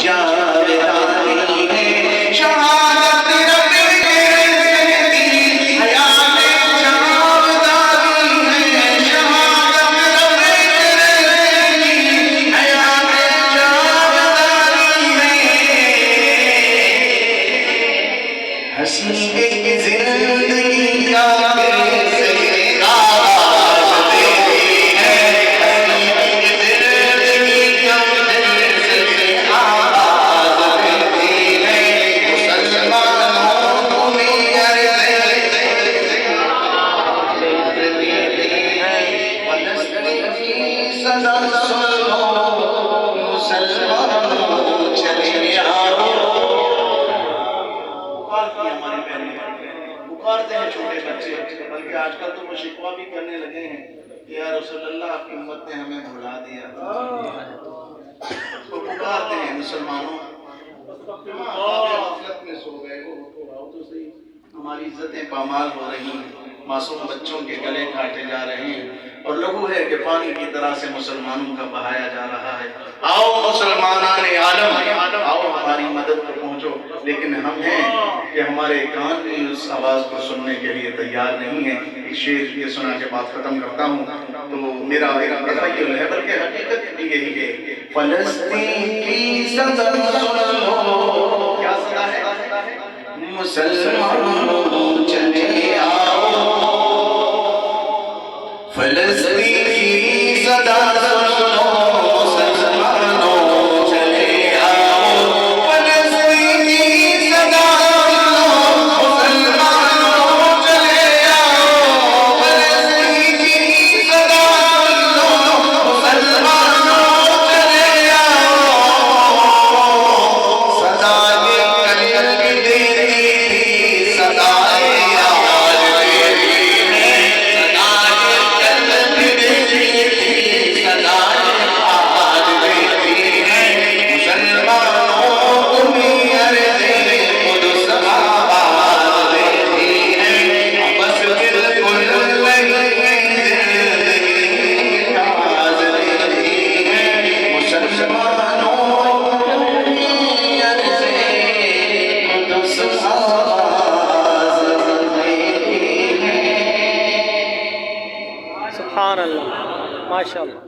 جاودانی ہے، شہادت رب کے رزق دی حیات جاودانی ہے، شہادت رب کے رزق دی حیات جاودانی ہے، ہنسی ایک زندگی کا پکارتے ہیں چھوٹے بچے، بلکہ آج کل تو وہ شکوہ بھی کرنے لگے ہیں کہ یا رسول اللہ آپ کی امت نے ہمیں بھلا دیا۔ وہ پکارتے ہیں مسلمانوں، غفلت میں سو گئے ہو، تو صحیح ہماری عزتیں پامال ہو رہی ہیں، معصوم بچوں کے گلے کاٹے جا رہے ہیں، اور لہو ہے کہ پانی کی طرح سے مسلمانوں کا بہایا جا رہا ہے۔ آؤ مسلمانان عالم، آؤ ہماری مدد کو پہنچو، لیکن ہم ہیں کہ ہمارے کان بھی اس آواز کو سننے کے لیے تیار نہیں ہیں۔ ایک شعر یہ سنا کے بات ختم کرتا ہوں، تو میرا ایک تخیل ہے، بلکہ حقیقت بھی یہی ہے، فلسطین کی صدا سنو، کیا صدا ہے؟ مسلمانوں چلے آؤ، فلسطین کی صدا سنو، مسلمانوں چلے آؤ، فلسطین کی صدا سنو، مسلمانوں چلے آؤ، فلسطین کی صدا سنو، مسلمانوں چلے آؤ، صدائے قلب دیتی تھی، صدائے آواز دیتی ہے، صدائے قلب دیتی تھی، صدائے آواز دیتی ہے، مسلمانوں تمہیں عرض قدس آواز دیتی ہے، بس بالکل نہیں زندگی آواز دیتی ہے، مسلمانوں تمہیں عرض قدس آواز دیتی ہے۔ سبحان اللہ، ماشاء اللہ۔